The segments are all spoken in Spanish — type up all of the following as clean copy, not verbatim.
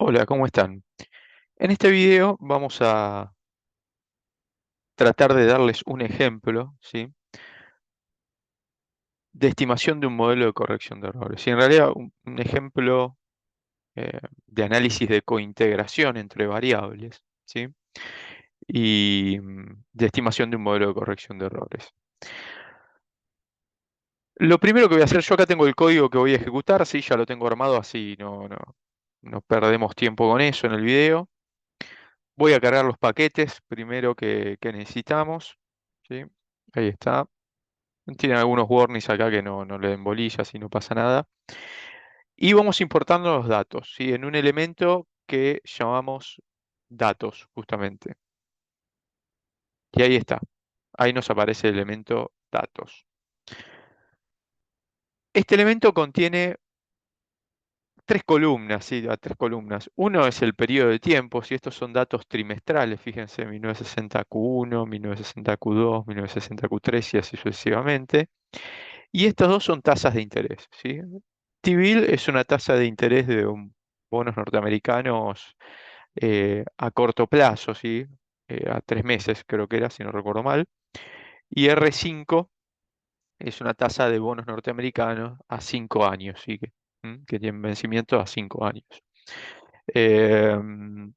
Hola, ¿cómo están? En este video vamos a tratar de darles un ejemplo, ¿sí? De estimación de un modelo de corrección de errores. Y en realidad un ejemplo de análisis de cointegración entre variables, ¿sí? Y de estimación de un modelo de corrección de errores. Lo primero que voy a hacer, yo acá tengo el código que voy a ejecutar, sí, ya lo tengo armado, así no perdemos tiempo con eso en el video. Voy a cargar los paquetes primero que necesitamos, ¿sí? Ahí está. Tienen algunos warnings acá que no le den bolillas y no pasa nada. Y vamos importando los datos, ¿sí? En un elemento que llamamos datos, justamente. Y ahí está. Ahí nos aparece el elemento datos. Este elemento contiene tres columnas, ¿sí? Tres columnas. Uno es el periodo de tiempo, si estos son datos trimestrales, fíjense, 1960 Q1, 1960 Q2, 1960 Q3 y así sucesivamente. Y estas dos son tasas de interés, ¿sí? T-bill es una tasa de interés de bonos norteamericanos a corto plazo, ¿sí? A 3 meses, creo que era, si no recuerdo mal. Y R5 es una tasa de bonos norteamericanos a 5 años, ¿sí? Que tienen vencimiento a 5 años. Em,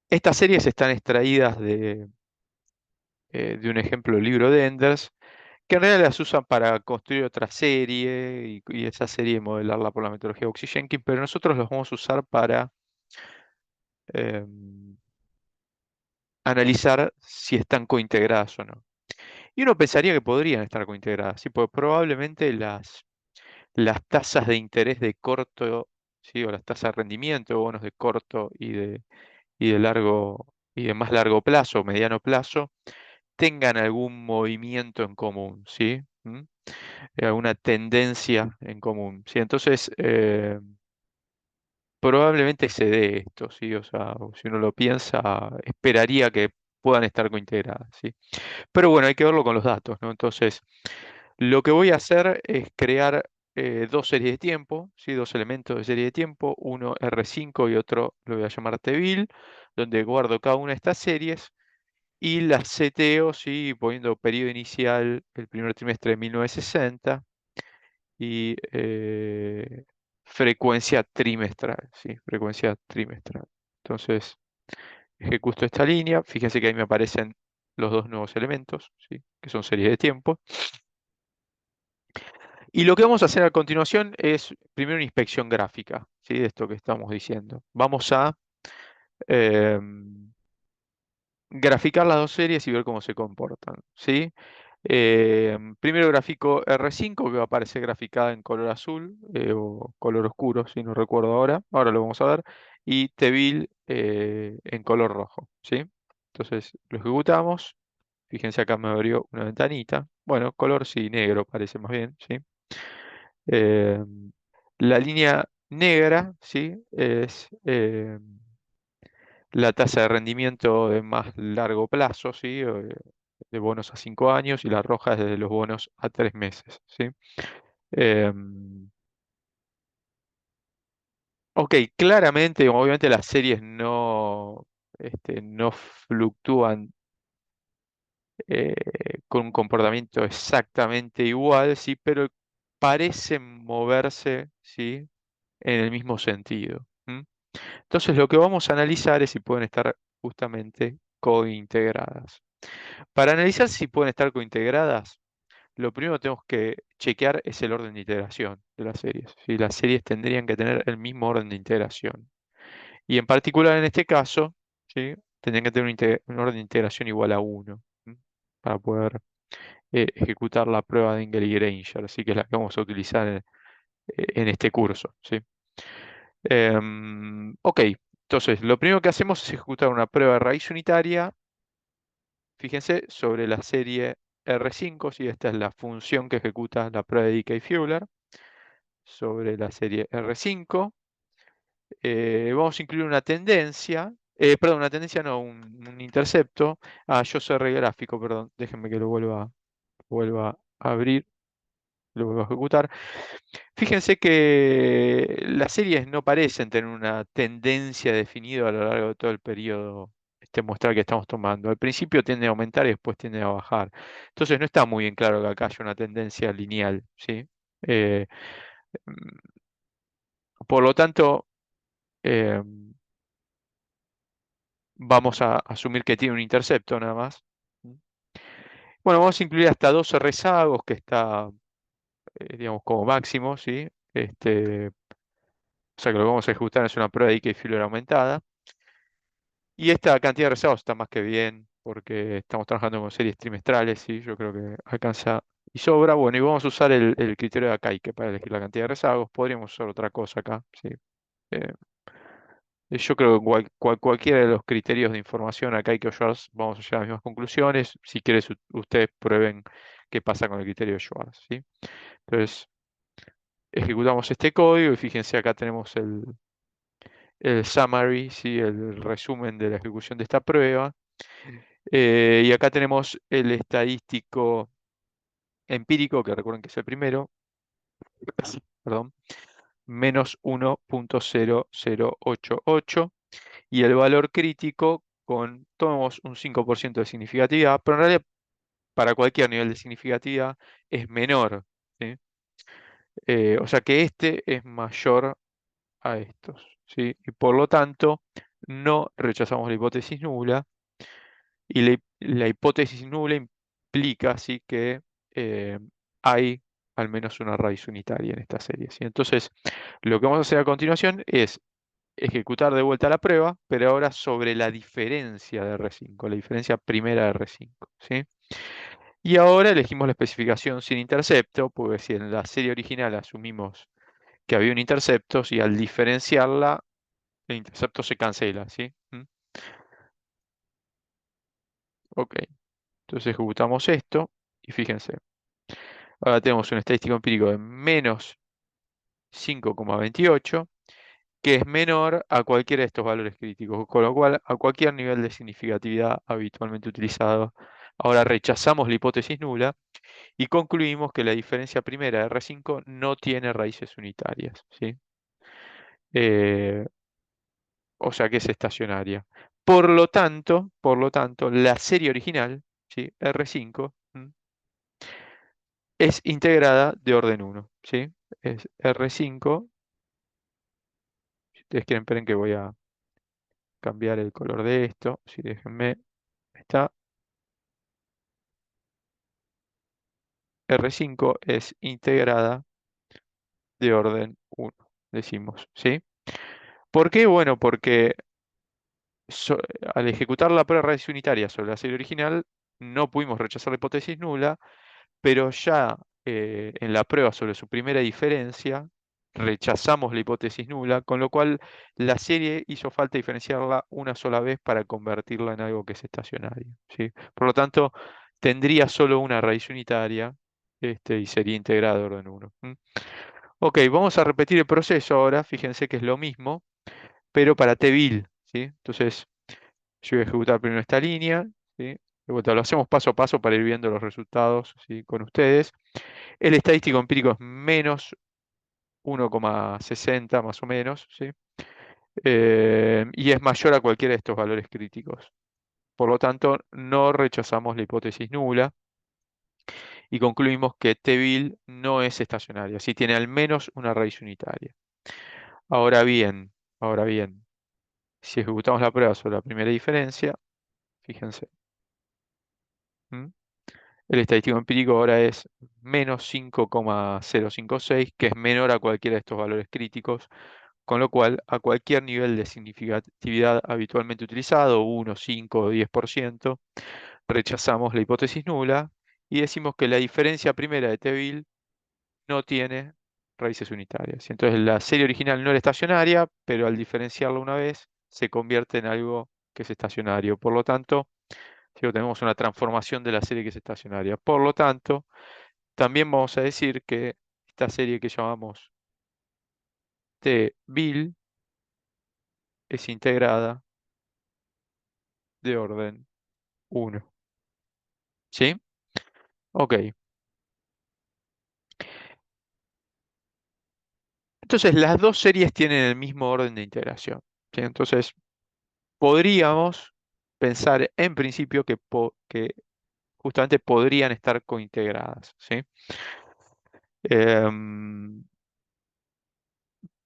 Estas series están extraídas de un ejemplo del libro de Enders, que en realidad las usan para construir otra serie y esa serie modelarla por la metodología Boxy-Jenkins, pero nosotros los vamos a usar para em, analizar si están cointegradas o no. Y uno pensaría que podrían estar cointegradas, ¿sí? Porque probablemente las tasas de interés de corto, ¿sí? O las tasas de rendimiento de bonos de corto y de largo y de más largo plazo, mediano plazo, tengan algún movimiento en común, ¿sí? Alguna tendencia en común, ¿sí? Entonces, probablemente se dé esto, ¿sí? O sea, si uno lo piensa, esperaría que puedan estar cointegradas, ¿sí? Pero bueno, hay que verlo con los datos, ¿no? Entonces, lo que voy a hacer es crear dos series de tiempo, ¿sí? Dos elementos de serie de tiempo, uno R5 y otro lo voy a llamar Tevil, donde guardo cada una de estas series y las seteo, ¿sí? Poniendo periodo inicial el primer trimestre de 1960 y frecuencia trimestral, ¿sí? Frecuencia trimestral. Entonces, ejecuto esta línea, fíjense que ahí me aparecen los dos nuevos elementos, ¿sí? Que son series de tiempo. Y lo que vamos a hacer a continuación es primero una inspección gráfica, ¿sí? De esto que estamos diciendo. Vamos a graficar las dos series y ver cómo se comportan, ¿sí? Primero grafico R5, que va a aparecer graficada en color azul o color oscuro, si no recuerdo ahora. Ahora lo vamos a ver. Y Tevil en color rojo, ¿sí? Entonces lo ejecutamos. Fíjense acá me abrió una ventanita. Bueno, color sí, negro parece más bien, ¿sí? Eh, la línea negra, ¿sí? Es la tasa de rendimiento de más largo plazo, ¿sí? De bonos a 5 años y la roja es de los bonos a 3 meses, ¿sí? Em, ok, claramente, obviamente las series no fluctúan eh, con un comportamiento exactamente igual, ¿sí? Pero parecen moverse, ¿sí? En el mismo sentido. Entonces lo que vamos a analizar es si pueden estar justamente cointegradas. Para analizar si pueden estar cointegradas, lo primero que tenemos que chequear es el orden de integración de las series. Si las series tendrían que tener el mismo orden de integración. Y en particular en este caso, ¿sí? Tendrían que tener un orden de integración igual a 1 para poder ejecutar la prueba de Engel y Granger, así que es la que vamos a utilizar en este curso, ¿sí? Ok, entonces lo primero que hacemos es ejecutar una prueba de raíz unitaria. Fíjense sobre la serie R5, si esta es la función que ejecuta la prueba de Dickey-Fowler, sobre la serie R5. Vamos a incluir una tendencia, perdón, una tendencia no, un intercepto. Yo cerré gráfico, perdón, déjenme que lo vuelva a abrir, lo vuelva a ejecutar. Fíjense que las series no parecen tener una tendencia definida a lo largo de todo el periodo muestral que estamos tomando. Al principio tiende a aumentar y después tiende a bajar. Entonces no está muy bien claro que acá haya una tendencia lineal, ¿sí? Eh, por lo tanto, eh, vamos a asumir que tiene un intercepto nada más. Bueno, vamos a incluir hasta 12 rezagos, que está, digamos, como máximo, ¿sí? O sea que lo que vamos a ejecutar es una prueba de Decay Filler aumentada. Y esta cantidad de rezagos está más que bien, porque estamos trabajando con series trimestrales, ¿sí? Yo creo que alcanza y sobra. Bueno, y vamos a usar el criterio de Akaike para elegir la cantidad de rezagos. Podríamos usar otra cosa acá, ¿sí? Eh, yo creo que cualquiera de los criterios de información Akaike o Schwarz vamos a llegar a las mismas conclusiones. Si quieres, ustedes prueben qué pasa con el criterio de Schwarz, ¿sí? Entonces, ejecutamos este código y fíjense acá tenemos el summary, ¿sí? El resumen de la ejecución de esta prueba. Y acá tenemos el estadístico empírico, que recuerden que es el primero, perdón, -1.0088, y el valor crítico con, tomamos un 5% de significatividad, pero en realidad para cualquier nivel de significatividad es menor, ¿sí? O sea que este es mayor a estos, ¿sí? Y por lo tanto no rechazamos la hipótesis nula. Y la hipótesis nula implica sí que eh, hay al menos una raíz unitaria en esta serie, ¿sí? Entonces, lo que vamos a hacer a continuación es ejecutar de vuelta la prueba, pero ahora sobre la diferencia de R5, la diferencia primera de R5, ¿sí? Y ahora elegimos la especificación sin intercepto, porque si en la serie original asumimos que había un intercepto, y al diferenciarla, el intercepto se cancela, ¿sí? Ok, entonces ejecutamos esto y fíjense. Ahora tenemos un estadístico empírico de -5,28, que es menor a cualquiera de estos valores críticos, con lo cual a cualquier nivel de significatividad habitualmente utilizado. Ahora rechazamos la hipótesis nula y concluimos que la diferencia primera de R5 no tiene raíces unitarias, ¿sí? Eh, o sea que es estacionaria. Por lo tanto, la serie original, ¿sí? R5, es integrada de orden 1, ¿sí? Es R5. Si ustedes quieren, esperen que voy a cambiar el color de esto. Si déjenme, está. R5 es integrada de orden 1, decimos, ¿sí? ¿Por qué? Bueno, porque so- al ejecutar la prueba de raíz unitaria sobre la serie original, no pudimos rechazar la hipótesis nula, pero ya en la prueba sobre su primera diferencia, rechazamos la hipótesis nula, con lo cual la serie hizo falta diferenciarla una sola vez para convertirla en algo que es estacionario, ¿sí? Por lo tanto, tendría solo una raíz unitaria, y sería integrada de orden 1. Ok, vamos a repetir el proceso ahora, fíjense que es lo mismo, pero para Tevil, ¿sí? Entonces, yo voy a ejecutar primero esta línea, ¿sí? De vuelta, lo hacemos paso a paso para ir viendo los resultados, ¿sí? Con ustedes. El estadístico empírico es -1,60 más o menos, ¿sí? Y es mayor a cualquiera de estos valores críticos. Por lo tanto, no rechazamos la hipótesis nula y concluimos que Tevil no es estacionaria, si tiene al menos una raíz unitaria. Ahora bien, ahora bien, si ejecutamos la prueba sobre la primera diferencia, fíjense, ¿m? El estadístico empírico ahora es -5,056, que es menor a cualquiera de estos valores críticos, con lo cual a cualquier nivel de significatividad habitualmente utilizado, 1, 5 o 10%, rechazamos la hipótesis nula y decimos que la diferencia primera de Tevil no tiene raíces unitarias. Y entonces la serie original no era estacionaria, pero al diferenciarla una vez se convierte en algo que es estacionario. Por lo tanto, si tenemos una transformación de la serie que es estacionaria. Por lo tanto, también vamos a decir que esta serie que llamamos T-Bill es integrada de orden 1. ¿Sí? Ok. Entonces, las dos series tienen el mismo orden de integración, ¿sí? Entonces, podríamos pensar en principio que justamente podrían estar cointegradas, ¿sí? Em,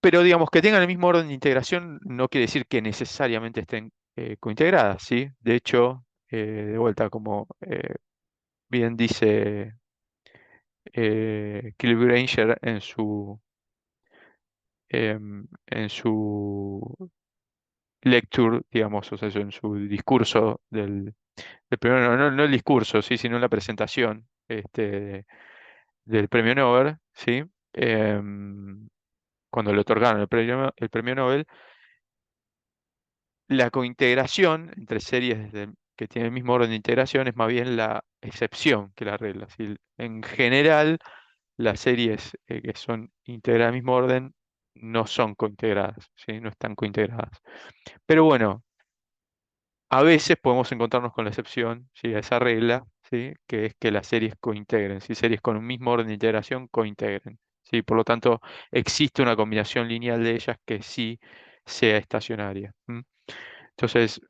pero digamos que tengan el mismo orden de integración no quiere decir que necesariamente estén cointegradas, ¿sí? De hecho, de vuelta, como bien dice Kyle Granger en su lecture, digamos, o sea, en su discurso del premio, no el discurso, sí, sino la presentación del premio Nobel, ¿sí? Em, Cuando le otorgaron el premio Nobel, la cointegración entre series que tienen el mismo orden de integración es más bien la excepción que la regla, ¿sí? En general, las series que son integradas al mismo orden no son cointegradas, ¿sí? No están cointegradas. Pero bueno, a veces podemos encontrarnos con la excepción, ¿sí? A esa regla, ¿sí? Que es que las series cointegren, ¿sí? Series con un mismo orden de integración cointegren, ¿sí? Por lo tanto, existe una combinación lineal de ellas que sí sea estacionaria. ¿M? Entonces,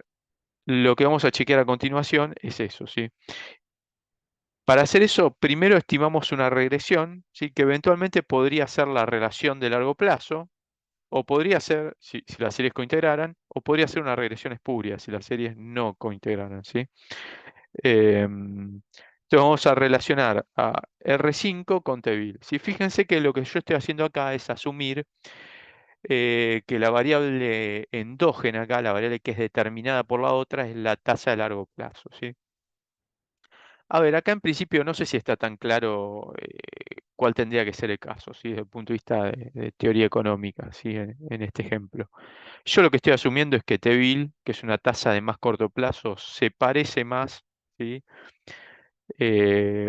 lo que vamos a chequear a continuación es eso, ¿sí? Para hacer eso, primero estimamos una regresión, ¿sí? Que eventualmente podría ser la relación de largo plazo, o podría ser, si las series cointegraran, o podría ser una regresión espuria si las series no cointegraran, ¿sí? Entonces vamos a relacionar a R5 con Tevil. Si fíjense que lo que yo estoy haciendo acá es asumir que la variable endógena acá, la variable que es determinada por la otra, es la tasa de largo plazo, ¿sí? A ver, acá en principio no sé si está tan claro cuál tendría que ser el caso, ¿sí? Desde el punto de vista de teoría económica, ¿sí? En este ejemplo. Yo lo que estoy asumiendo es que Tevil, que es una tasa de más corto plazo, se parece más, ¿sí?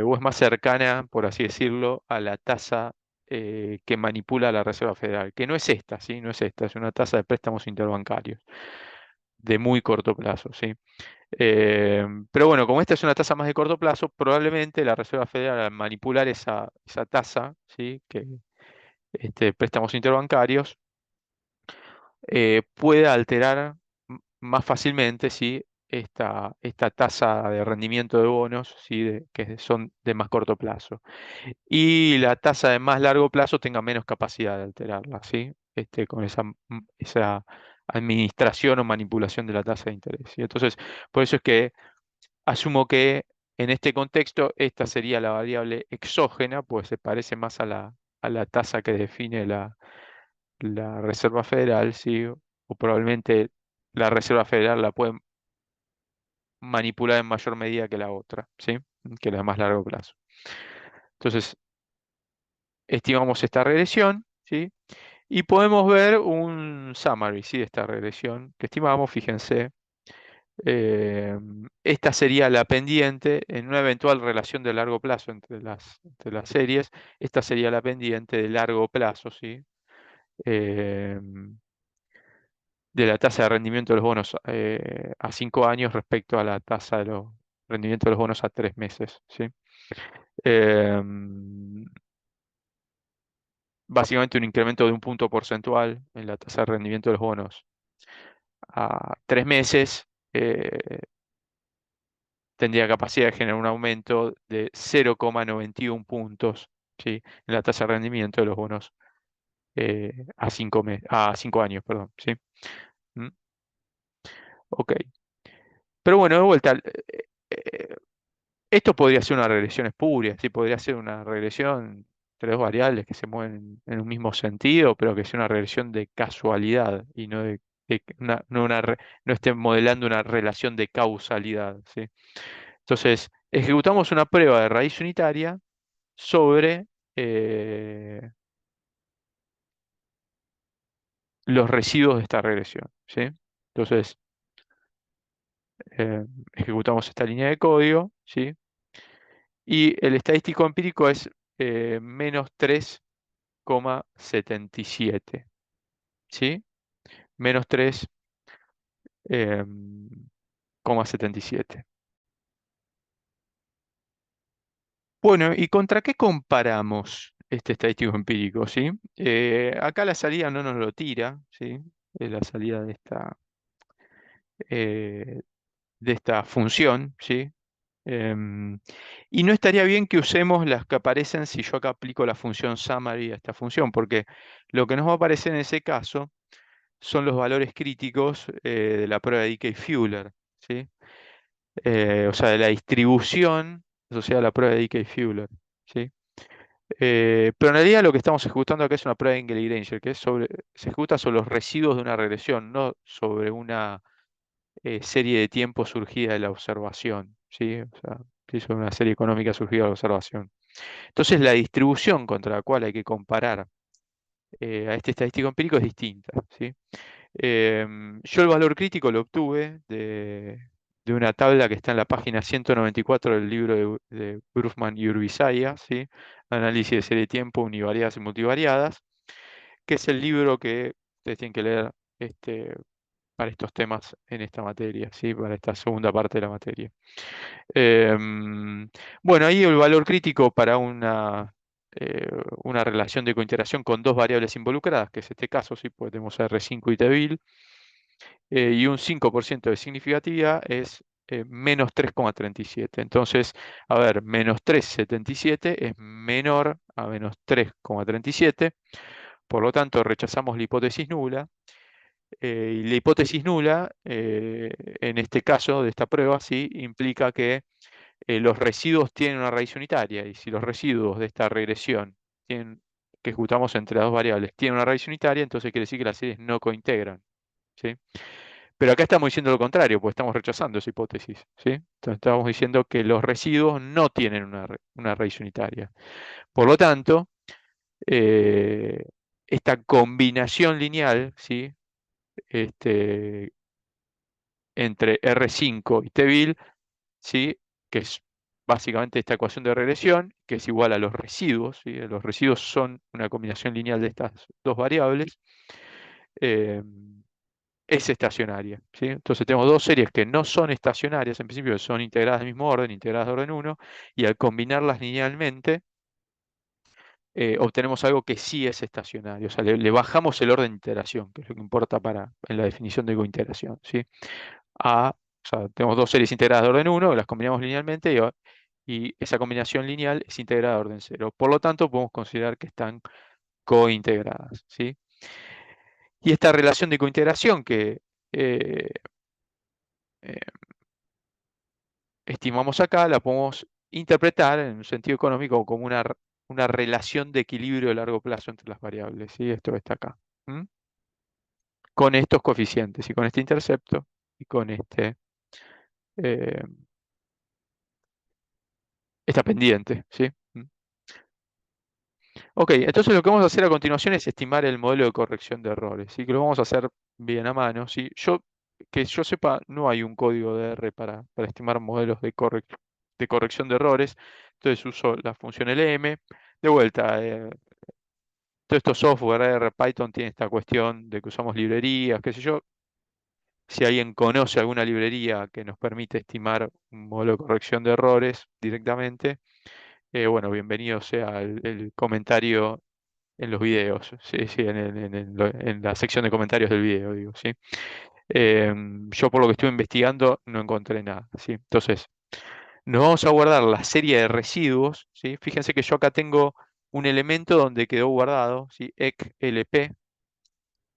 O es más cercana, por así decirlo, a la tasa que manipula la Reserva Federal, que no es esta, ¿sí? No es esta, es una tasa de préstamos interbancarios de muy corto plazo, ¿sí? Pero bueno, como esta es una tasa más de corto plazo, probablemente la Reserva Federal al manipular esa tasa, ¿sí? Que préstamos interbancarios, pueda alterar más fácilmente, ¿sí? Esta tasa de rendimiento de bonos, ¿sí? Que son de más corto plazo. Y la tasa de más largo plazo tenga menos capacidad de alterarla, ¿sí? Con esa administración o manipulación de la tasa de interés, ¿sí? Entonces, por eso es que asumo que en este contexto esta sería la variable exógena, pues se parece más a la tasa que define la Reserva Federal, ¿sí? O probablemente la Reserva Federal la puede manipular en mayor medida que la otra, ¿sí? Que la de más largo plazo. Entonces, estimamos esta regresión, ¿sí? Y podemos ver un summary, ¿sí? De esta regresión que estimamos, fíjense. Esta sería la pendiente en una eventual relación de largo plazo entre las series. Esta sería la pendiente de largo plazo, ¿sí? Em, de la tasa de rendimiento de los bonos a 5 años respecto a la tasa de los rendimientos de los bonos a 3 meses, ¿sí? Em, Básicamente un incremento de un punto porcentual en la tasa de rendimiento de los bonos a 3 meses tendría capacidad de generar un aumento de 0,91 puntos, ¿sí? En la tasa de rendimiento de los bonos a 5 años, perdón, ¿sí? ¿Mm? Ok. Pero bueno, de vuelta, eh, esto podría ser una regresión espuria, ¿sí? Podría ser una regresión entre dos variables que se mueven en un mismo sentido, pero que sea una regresión de casualidad y no no esté modelando una relación de causalidad, ¿sí? Entonces, ejecutamos una prueba de raíz unitaria sobre eh, los residuos de esta regresión, ¿sí? Entonces, ejecutamos esta línea de código, ¿sí? Y el estadístico empírico es menos 3,77, ¿sí? Menos 3,77. Bueno, ¿y contra qué comparamos este estadístico empírico, ¿sí? Acá la salida no nos lo tira, ¿sí? Es la salida eh, de esta función, ¿sí? Em, y no estaría bien que usemos las que aparecen si yo acá aplico la función summary a esta función, porque lo que nos va a aparecer en ese caso son los valores críticos de la prueba de Dickey-Fuller, ¿sí? O sea, de la distribución asociada a la prueba de Dickey-Fuller, ¿sí? Pero en realidad lo que estamos ejecutando acá es una prueba de Engel-Granger, que es se ejecuta sobre los residuos de una regresión, no sobre una serie de tiempo surgida de la observación, ¿sí? O sea, sí, sobre una serie económica surgida de la observación. Entonces, la distribución contra la cual hay que comparar a este estadístico empírico es distinta, ¿sí? Yo el valor crítico lo obtuve de una tabla que está en la página 194 del libro de Brufman y Urbizaya, ¿sí? Análisis de serie de tiempo, univariadas y multivariadas, que es el libro que ustedes tienen que leer para estos temas en esta materia, ¿sí? Para esta segunda parte de la materia. Bueno, ahí el valor crítico para eh, una relación de cointeracción con dos variables involucradas, que es este caso, sí, podemos R5 y Tevil, y un 5% de significatividad es menos 3,37. Entonces, a ver, menos 3,77 es menor a menos 3,37. Por lo tanto, rechazamos la hipótesis nula. Y la hipótesis nula, en este caso de esta prueba, sí, implica que los residuos tienen una raíz unitaria. Y si los residuos de esta regresión que ejecutamos entre las dos variables tienen una raíz unitaria, entonces quiere decir que las series no cointegran, ¿sí? Pero acá estamos diciendo lo contrario, pues estamos rechazando esa hipótesis, ¿sí? Entonces estamos diciendo que los residuos no tienen una raíz unitaria. Por lo tanto, eh, esta combinación lineal, ¿sí? Este, entre R5 y Tevil, ¿sí? Que es básicamente esta ecuación de regresión, que es igual a los residuos, ¿sí? Los residuos son una combinación lineal de estas dos variables. eh, es estacionaria, ¿sí? Entonces tenemos dos series que no son estacionarias, en principio son integradas del mismo orden, integradas de orden uno, y al combinarlas linealmente, obtenemos algo que sí es estacionario. O sea, le bajamos el orden de iteración, que es lo que importa en la definición de cointegración, ¿sí? O sea, tenemos dos series integradas de orden uno, las combinamos linealmente y esa combinación lineal es integrada de orden cero. Por lo tanto, podemos considerar que están cointegradas, ¿sí? Y esta relación de cointegración que eh, eh, estimamos acá, la podemos interpretar en un sentido económico como una relación de equilibrio de largo plazo entre las variables, ¿sí? Esto está acá. ¿M? Con estos coeficientes y con este intercepto y con eh, esta pendiente, ¿sí? ¿M? Ok, entonces lo que vamos a hacer a continuación es estimar el modelo de corrección de errores, ¿sí? Que lo vamos a hacer bien a mano, ¿sí? Que yo sepa, no hay un código de R para estimar modelos de corrección de errores, entonces uso la función LM. De vuelta, todo esto software, R, Python tiene esta cuestión de que usamos librerías, qué sé yo. Si alguien conoce alguna librería que nos permite estimar un modelo de corrección de errores directamente, bueno, bienvenido sea el comentario en los videos, sí, sí, en la sección de comentarios del video, digo, ¿sí? Yo por lo que estuve investigando no encontré nada, ¿sí? Entonces, nos vamos a guardar la serie de residuos, ¿sí? Fíjense que yo acá tengo un elemento donde quedó guardado, ¿sí? ECLP,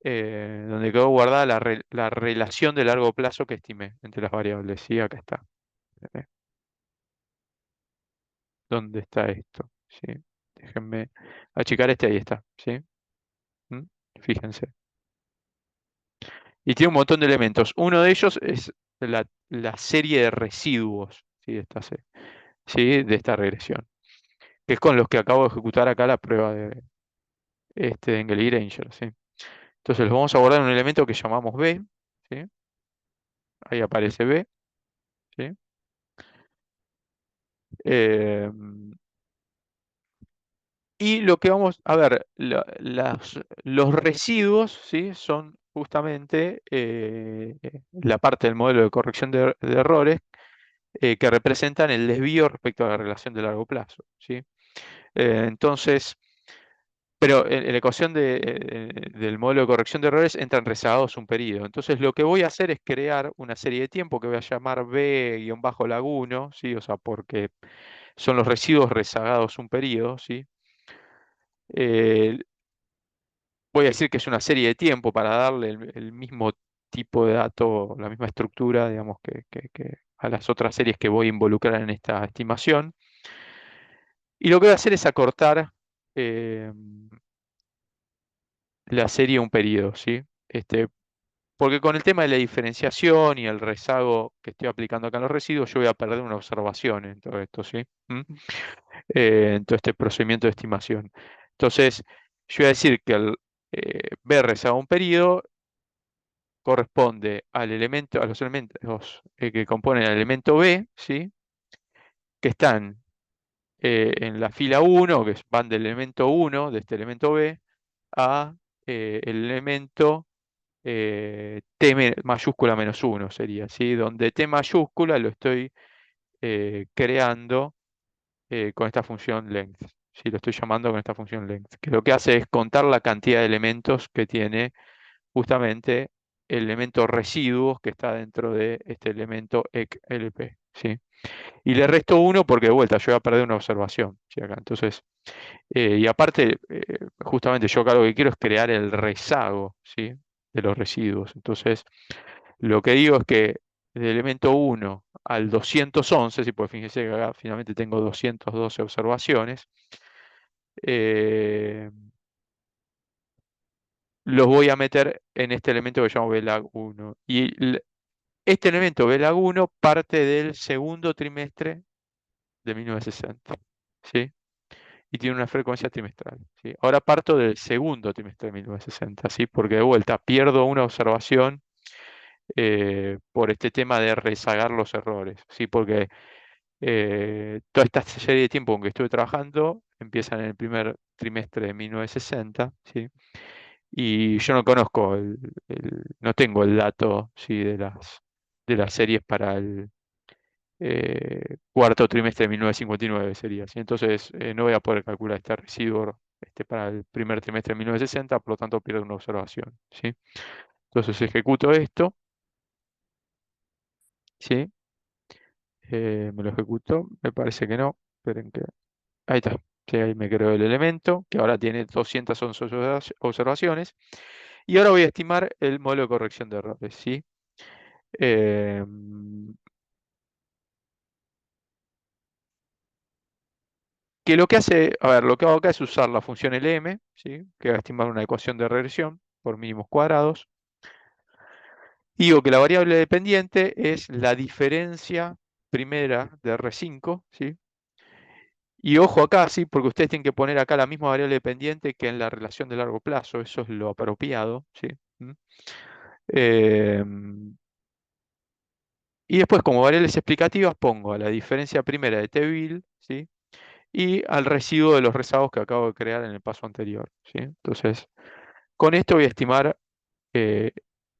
donde quedó guardada la relación de largo plazo que estimé entre las variables, ¿sí? Acá está. ¿Eh? ¿Dónde está esto? ¿Sí? Déjenme achicar ahí está, ¿sí? ¿Mm? Fíjense. Y tiene un montón de elementos. Uno de ellos es la serie de residuos, ¿sí? ¿Sí? De esta regresión, que es con los que acabo de ejecutar acá la prueba de Engel y Granger, ¿sí? Entonces los vamos a guardar en un elemento que llamamos B, ¿sí? Ahí aparece B, ¿sí? Eh, y lo que vamos a ver, los residuos, ¿sí? Son justamente la parte del modelo de corrección de errores que representan el desvío respecto a la relación de largo plazo, ¿sí? Entonces, Pero en la ecuación del modelo de corrección de errores entran rezagados un periodo. Entonces lo que voy a hacer es crear una serie de tiempo que voy a llamar B-laguno, ¿sí? O sea, porque son los residuos rezagados un periodo, ¿sí? Eh, Voy a decir que es una serie de tiempo para darle el mismo tipo de dato, la misma estructura, digamos, que a las otras series que voy a involucrar en esta estimación. Y lo que voy a hacer es acortar eh, la serie a un periodo, ¿sí? Porque con el tema de la diferenciación y el rezago que estoy aplicando acá en los residuos, yo voy a perder una observación en todo esto, ¿sí? En todo este procedimiento de estimación. Entonces, yo voy a decir que el B rezago a un periodo corresponde al elemento, a los elementos que componen el elemento B, ¿sí? Que están en la fila 1, van del elemento 1, de este elemento B, a el elemento mayúscula menos 1 sería, ¿sí? Donde T mayúscula lo estoy creando con esta función length. ¿Sí? Lo estoy llamando con esta función length, que lo que hace es contar la cantidad de elementos que tiene justamente el elemento residuos que está dentro de este elemento eclp, ¿sí? Y le resto 1 porque de vuelta yo voy a perder una observación, ¿sí? Acá. Entonces, y aparte, justamente yo acá lo que quiero es crear el rezago, ¿sí? De los residuos. Entonces, lo que digo es que del elemento 1 al 211, si pues fíjense que acá finalmente tengo 212 observaciones, eh, los voy a meter en este elemento que llamo BLAG1. Este elemento BLAG1 parte del segundo trimestre de 1960, ¿sí? Y tiene una frecuencia trimestral, ¿sí? Ahora parto del segundo trimestre de 1960, ¿sí? Porque de vuelta pierdo una observación por este tema de rezagar los errores, ¿sí? Porque toda esta serie de tiempo en que estuve trabajando empiezan en el primer trimestre de 1960, ¿sí? Y yo no conozco no tengo el dato, ¿sí? De las series para el cuarto trimestre de 1959 sería, ¿sí? Entonces no voy a poder calcular este residuo para el primer trimestre de 1960, por lo tanto pierdo una observación, ¿sí? Entonces ejecuto esto, ¿sí? Me lo ejecuto, me parece que no, esperen que... Ahí está, sí, ahí me creo el elemento, que ahora tiene 211 observaciones, y ahora voy a estimar el modelo de corrección de errores, ¿sí? Eh, que lo que hace, a ver, lo que hago acá es usar la función LM, ¿sí? Que va a estimar una ecuación de regresión por mínimos cuadrados. Y digo que la variable dependiente es la diferencia primera de R5, ¿sí? Y ojo acá, sí, porque ustedes tienen que poner acá la misma variable dependiente que en la relación de largo plazo, eso es lo apropiado, ¿sí? ¿Mm? Em, y después, como variables explicativas, pongo a la diferencia primera de Teville, ¿sí? Y al residuo de los rezagos que acabo de crear en el paso anterior, ¿sí? Entonces, con esto voy a estimar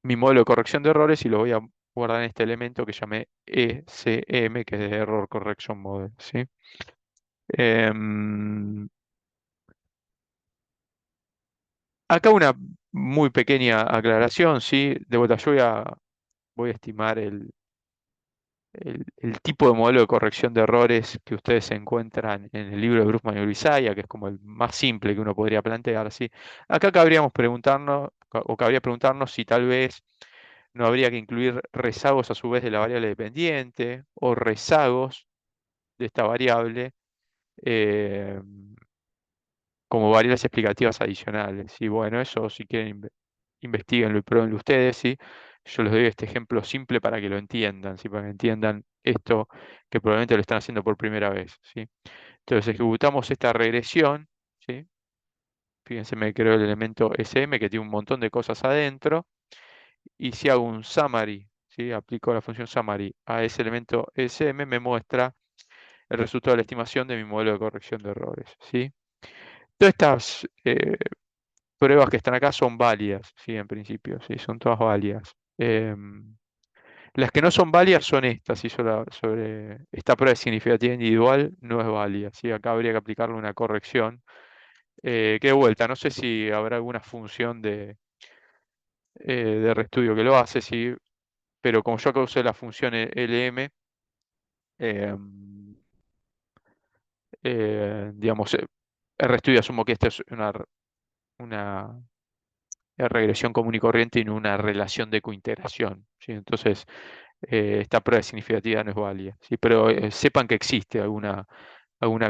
mi modelo de corrección de errores y lo voy a guardar en este elemento que llamé ECM, que es de Error Correction Model, ¿sí? Em, Acá una muy pequeña aclaración, ¿sí? De vuelta, yo voy a estimar el tipo de modelo de corrección de errores que ustedes encuentran en el libro de Brugman y Urizaya, que es como el más simple que uno podría plantear, ¿sí? Acá cabríamos preguntarnos, o cabría preguntarnos si tal vez no habría que incluir rezagos a su vez de la variable dependiente o rezagos de esta variable eh, como variables explicativas adicionales. Y bueno, eso si quieren investiguenlo y pruébenlo ustedes, ¿sí? Yo les doy este ejemplo simple para que lo entiendan, ¿sí? Para que entiendan esto que probablemente lo están haciendo por primera vez, ¿sí? Entonces ejecutamos esta regresión, ¿sí? Fíjense, me creo el elemento SM que tiene un montón de cosas adentro. Y si hago un summary, ¿sí? Aplico la función summary a ese elemento SM, me muestra el resultado de la estimación de mi modelo de corrección de errores, ¿sí? Todas estas pruebas que están acá son válidas, ¿sí? En principio, ¿sí? Son todas válidas. Las que no son válidas son estas, ¿sí? Sobre esta prueba de significativa individual no es válida, ¿sí? Acá habría que aplicarle una corrección Que de vuelta, no sé si habrá alguna función de RStudio que lo hace, sí, pero como yo acá usé la función LM, eh, digamos, RStudio asumo que esta es una regresión común y corriente y no una relación de cointegración, ¿sí? Entonces, esta prueba significativa no es válida, ¿sí? Pero sepan que existe alguna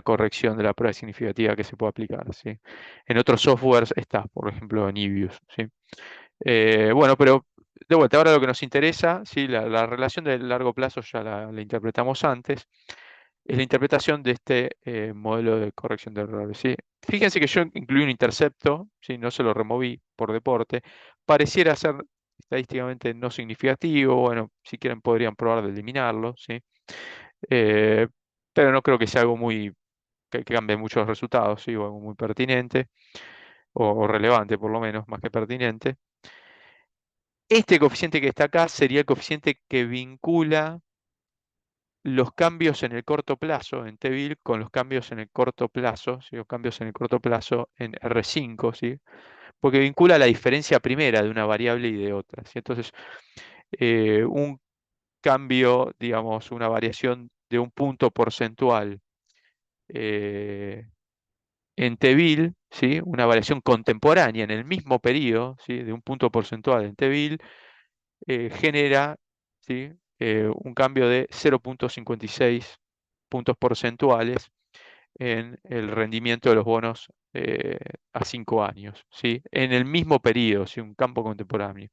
corrección de la prueba significativa que se puede aplicar, ¿sí? En otros softwares está, por ejemplo, en Ibius, ¿sí? Bueno, pero de vuelta, ahora lo que nos interesa, ¿sí? La relación de largo plazo ya la interpretamos antes, es la interpretación de este modelo de corrección de errores, ¿sí? Fíjense que yo incluí un intercepto, ¿sí? No se lo removí por deporte, pareciera ser estadísticamente no significativo, bueno, si quieren podrían probar de eliminarlo, ¿sí? Eh, pero no creo que sea algo que cambie muchos resultados, ¿sí? O algo muy pertinente, o relevante por lo menos, más que pertinente. Este coeficiente que está acá sería el coeficiente que vincula los cambios en el corto plazo en Tevil con los cambios en el corto plazo, ¿sí? Los cambios en el corto plazo en R5, ¿sí? Porque vincula la diferencia primera de una variable y de otra, ¿sí? Entonces, un cambio, digamos, una variación de un punto porcentual eh, en Tevil, ¿sí? Una variación contemporánea en el mismo periodo, ¿sí? De un punto porcentual en Tevil, genera, ¿sí? Un cambio de 0,56 puntos porcentuales en el rendimiento de los bonos a 5 años, ¿sí? En el mismo periodo, ¿sí? Un cambio contemporáneo.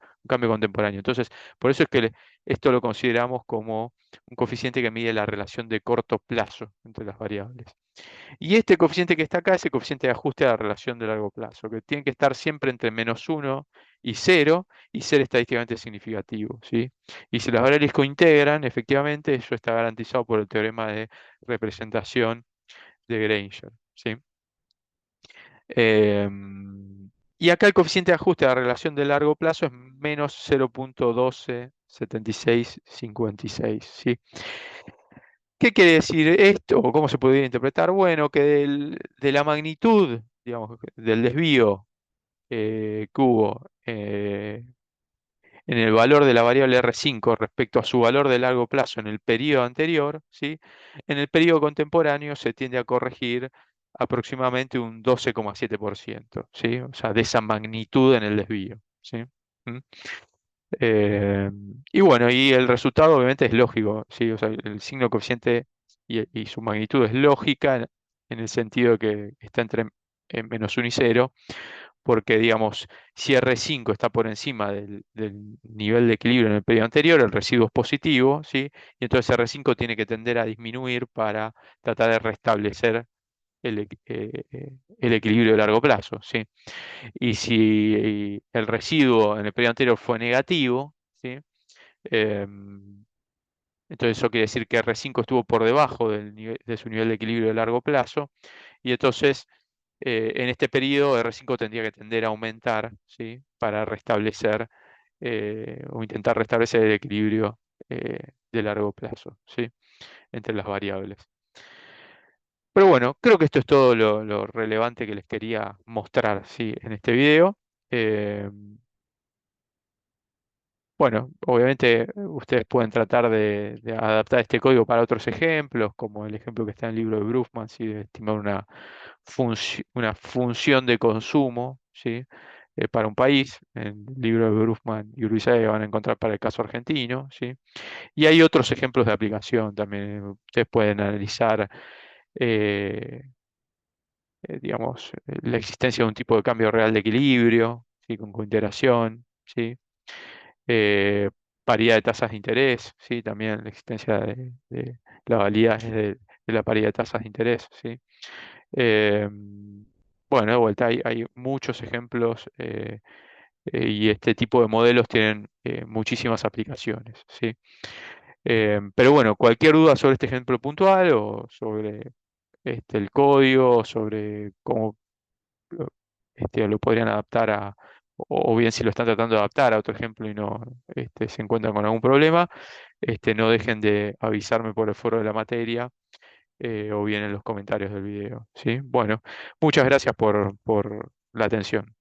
Entonces, por eso es que esto lo consideramos como un coeficiente que mide la relación de corto plazo entre las variables. Y este coeficiente que está acá es el coeficiente de ajuste a la relación de largo plazo, que tiene que estar siempre entre -1 y 0 y ser estadísticamente significativo, ¿sí? Y si las variables cointegran, efectivamente, eso está garantizado por el teorema de representación de Granger, ¿sí? Y acá el coeficiente de ajuste a la relación de largo plazo es menos 0,127656, ¿sí? ¿Qué quiere decir esto? ¿O cómo se podría interpretar? Bueno, que de la magnitud, digamos, del desvío que hubo en el valor de la variable R5 respecto a su valor de largo plazo en el periodo anterior, ¿sí? En el periodo contemporáneo se tiende a corregir aproximadamente un 12,7%, ¿sí? O sea, de esa magnitud en el desvío, ¿sí? ¿Mm? Eh, y bueno, y el resultado obviamente es lógico, ¿sí? O sea, el signo coeficiente y su magnitud es lógica en el sentido de que está entre -1 y 0, porque digamos, si R5 está por encima del nivel de equilibrio en el periodo anterior, el residuo es positivo, ¿sí? Y entonces R5 tiene que tender a disminuir para tratar de restablecer el equilibrio de largo plazo, ¿sí? Y si el residuo en el periodo anterior fue negativo, ¿sí? Em, entonces eso quiere decir que R5 estuvo por debajo de su nivel de equilibrio de largo plazo, y entonces en este periodo R5 tendría que tender a aumentar, ¿sí? Para restablecer o intentar restablecer el equilibrio de largo plazo, ¿sí? Entre las variables. Pero bueno, creo que esto es todo lo relevante que les quería mostrar, ¿sí? En este video. Eh, bueno, obviamente ustedes pueden tratar de adaptar este código para otros ejemplos, como el ejemplo que está en el libro de Brufman, ¿sí? De estimar una función de consumo, ¿sí? Para un país. En el libro de Brufman y Uruguay van a encontrar para el caso argentino, ¿sí? Y hay otros ejemplos de aplicación también. Ustedes pueden analizar, eh, digamos, la existencia de un tipo de cambio real de equilibrio, ¿sí? Con coiteración, ¿sí? eh, Paridad de tasas de interés, ¿sí? También la existencia de la validez de la paridad de tasas de interés, ¿sí? Eh, bueno, de vuelta, hay muchos ejemplos y este tipo de modelos tienen muchísimas aplicaciones, ¿sí? Pero bueno, cualquier duda sobre este ejemplo puntual o sobre el código, sobre cómo lo, lo podrían adaptar o bien si lo están tratando de adaptar a otro ejemplo y no se encuentran con algún problema, no dejen de avisarme por el foro de la materia o bien en los comentarios del video, ¿sí? Bueno, muchas gracias por la atención.